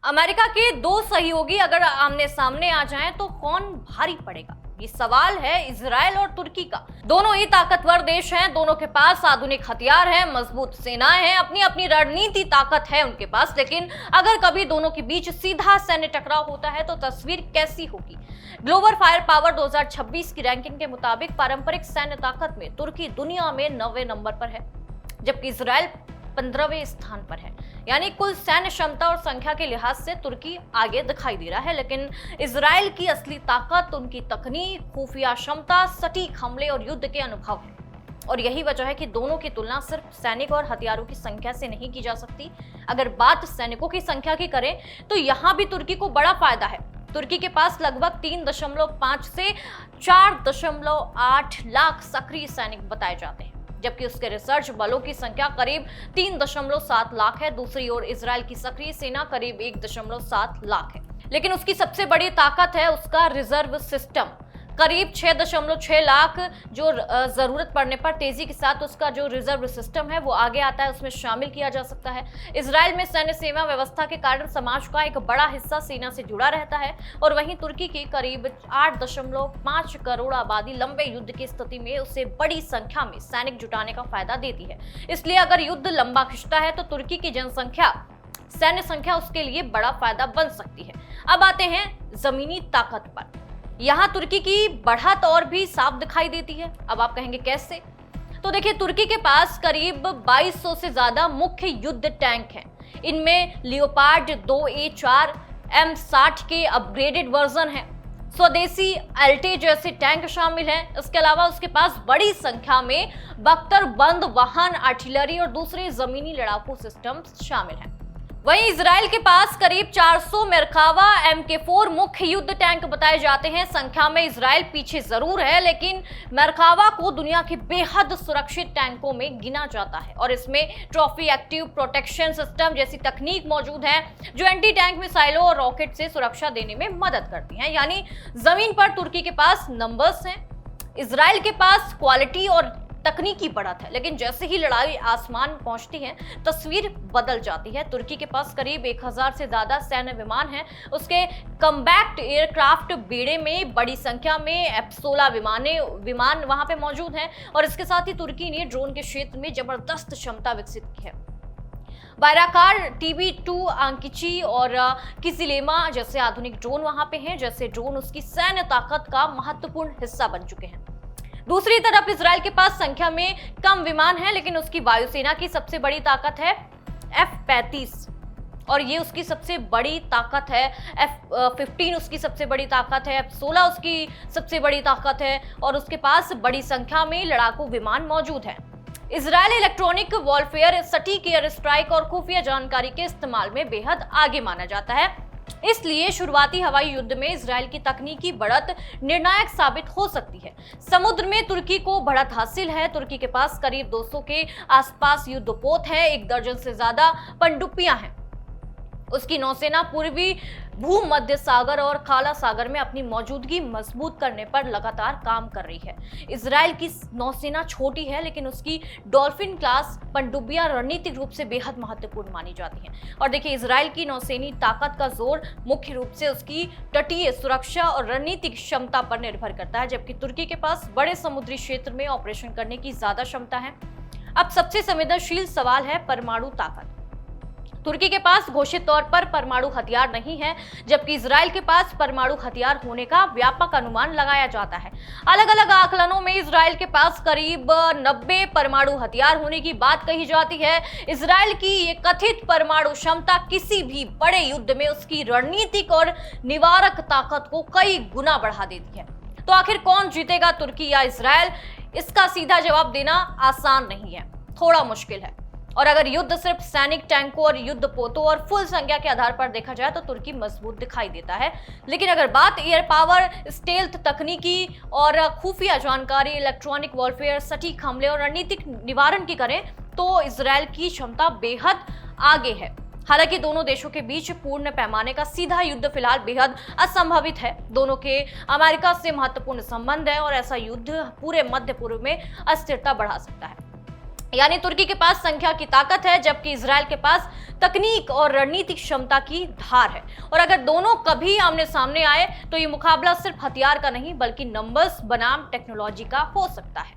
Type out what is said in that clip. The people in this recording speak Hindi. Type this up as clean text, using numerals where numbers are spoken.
अमेरिका के दो सहयोगी अगर आमने सामने आ जाएं तो कौन भारी पड़ेगा? ये सवाल है इजराइल और तुर्की का। दोनों ही ताकतवर देश हैं, दोनों के पास आधुनिक हथियार हैं, मजबूत सेनाएं हैं, अपनी अपनी रणनीति ताकत है उनके पास। लेकिन अगर कभी दोनों के बीच सीधा सैन्य टकराव होता है तो तस्वीर कैसी होगी? ग्लोबल फायर पावर 2026 की रैंकिंग के मुताबिक पारंपरिक सैन्य ताकत में तुर्की दुनिया में 9वें नंबर पर है, जबकि इजराइल 15वें स्थान पर है। यानी कुल सैन्य क्षमता और संख्या के लिहाज से तुर्की आगे दिखाई दे रहा है, लेकिन इजराइल की असली ताकत उनकी तकनीक, खुफिया क्षमता, सटीक हमले और युद्ध के अनुभव है। और यही वजह है कि दोनों की तुलना सिर्फ सैनिक और हथियारों की संख्या से नहीं की जा सकती। अगर बात सैनिकों की संख्या की करें तो यहाँ भी तुर्की को बड़ा फायदा है। तुर्की के पास लगभग 3.5 से 4.8 लाख सक्रिय सैनिक बताए जाते हैं, जबकि उसके रिसर्च बलों की संख्या करीब 3.7 लाख है। दूसरी ओर इजराइल की सक्रिय सेना करीब 1.7 लाख है। लेकिन उसकी सबसे बड़ी ताकत है उसका रिजर्व सिस्टम। करीब 6.6 लाख जो जरूरत पड़ने पर तेजी के साथ उसका जो रिजर्व सिस्टम है वो आगे आता है, उसमें शामिल किया जा सकता है। इजराइल में सैन्य सेवा व्यवस्था के कारण समाज का एक बड़ा हिस्सा सेना से जुड़ा रहता है, और वहीं तुर्की की करीब 8.5 करोड़ आबादी लंबे युद्ध की स्थिति में उसे बड़ी संख्या में सैनिक जुटाने का फायदा देती है। इसलिए अगर युद्ध लंबा खिंचता है तो तुर्की की जनसंख्या, सैन्य संख्या उसके लिए बड़ा फायदा बन सकती है। अब आते हैं जमीनी ताकत पर। यहाँ तुर्की की बढ़त और भी साफ दिखाई देती है। अब आप कहेंगे कैसे? तो देखिए, तुर्की के पास करीब 2200 से ज्यादा मुख्य युद्ध टैंक हैं। इनमें लियोपार्ड 2A4 M60 के अपग्रेडेड वर्जन है, स्वदेशी एल्टे जैसे टैंक शामिल हैं। इसके अलावा उसके पास बड़ी संख्या में बख्तर बंद वाहन, आर्टिलरी और दूसरे जमीनी लड़ाकू सिस्टम शामिल हैं। वहीं इजराइल के पास करीब 400 मेरकावा MK4 मुख्य युद्ध टैंक बताए जाते हैं। संख्या में इजराइल पीछे जरूर है, लेकिन मेरकावा को दुनिया के बेहद सुरक्षित टैंकों में गिना जाता है, और इसमें ट्रॉफी एक्टिव प्रोटेक्शन सिस्टम जैसी तकनीक मौजूद है जो एंटी टैंक मिसाइलों और रॉकेट से सुरक्षा देने में मदद करती है। यानी जमीन पर तुर्की के पास नंबर्स हैं, इजराइल के पास क्वालिटी और तकनीकी बढ़त है, लेकिन जैसे ही लड़ाई आसमान पहुंचती है तस्वीर बदल जाती है। तुर्की के पास करीब 1000 से ज्यादा सैन्य विमान हैं। उसके कम्बैक्ट एयरक्राफ्ट बेड़े में बड़ी संख्या में F-16 विमान वहां पे मौजूद हैं, और इसके साथ ही तुर्की ने ड्रोन के क्षेत्र में जबरदस्त क्षमता विकसित की है। बायराकार, TB2 आंकिची और किजिलेमा जैसे आधुनिक ड्रोन वहां पे हैं। जैसे ड्रोन उसकी सैन्य ताकत का महत्वपूर्ण हिस्सा बन चुके हैं। दूसरी तरफ इजराइल के पास संख्या में कम विमान है, लेकिन उसकी वायुसेना की सबसे बड़ी ताकत है F-35, और ये उसकी सबसे बड़ी ताकत है। F-15 उसकी सबसे बड़ी ताकत है, F-16 उसकी सबसे बड़ी ताकत है, और उसके पास बड़ी संख्या में लड़ाकू विमान मौजूद हैं। इजराइल इलेक्ट्रॉनिक वॉरफेयर, सटीक एयर स्ट्राइक और खुफिया जानकारी के इस्तेमाल में बेहद आगे माना जाता है। इसलिए शुरुआती हवाई युद्ध में इजराइल की तकनीकी बढ़त निर्णायक साबित हो सकती है। समुद्र में तुर्की को बढ़त हासिल है। तुर्की के पास करीब 200 के आसपास युद्धपोत हैं, 1 दर्जन से ज्यादा पनडुब्बियां हैं। उसकी नौसेना पूर्वी भूमध्य सागर और काला सागर में अपनी मौजूदगी मजबूत करने पर लगातार काम कर रही है। इजराइल की नौसेना छोटी है, लेकिन उसकी डॉल्फिन क्लास पनडुब्बियां रणनीतिक रूप से बेहद महत्वपूर्ण मानी जाती हैं। और देखिए, इजराइल की नौसेनी ताकत का जोर मुख्य रूप से उसकी तटीय सुरक्षा और रणनीतिक क्षमता पर निर्भर करता है, जबकि तुर्की के पास बड़े समुद्री क्षेत्र में ऑपरेशन करने की ज्यादा क्षमता है। अब सबसे संवेदनशील सवाल है परमाणु ताकत। तुर्की के पास घोषित तौर पर परमाणु हथियार नहीं है, जबकि इजराइल के पास परमाणु हथियार होने का व्यापक अनुमान लगाया जाता है। अलग अलग आकलनों में इजराइल के पास करीब 90 परमाणु हथियार होने की बात कही जाती है। इजराइल की ये कथित परमाणु क्षमता किसी भी बड़े युद्ध में उसकी रणनीतिक और निवारक ताकत को कई गुना बढ़ा देती है। तो आखिर कौन जीतेगा, तुर्की या इजराइल? इसका सीधा जवाब देना आसान नहीं है, थोड़ा मुश्किल है। और अगर युद्ध सिर्फ सैनिक टैंकों और युद्धपोतों और फुल संख्या के आधार पर देखा जाए तो तुर्की मजबूत दिखाई देता है। लेकिन अगर बात एयर पावर, स्टेल्थ तकनीकी और खुफिया जानकारी, इलेक्ट्रॉनिक वॉरफेयर, सटीक हमले और रणनीतिक निवारण की करें तो इजराइल की क्षमता बेहद आगे है। हालांकि दोनों देशों के बीच पूर्ण पैमाने का सीधा युद्ध फिलहाल बेहद असंभावित है। दोनों के अमेरिका से महत्वपूर्ण संबंध है, और ऐसा युद्ध पूरे मध्य पूर्व में अस्थिरता बढ़ा सकता है। यानी तुर्की के पास संख्या की ताकत है, जबकि इजराइल के पास तकनीक और रणनीतिक क्षमता की धार है। और अगर दोनों कभी आमने सामने आए तो ये मुकाबला सिर्फ हथियार का नहीं बल्कि नंबर्स बनाम टेक्नोलॉजी का हो सकता है।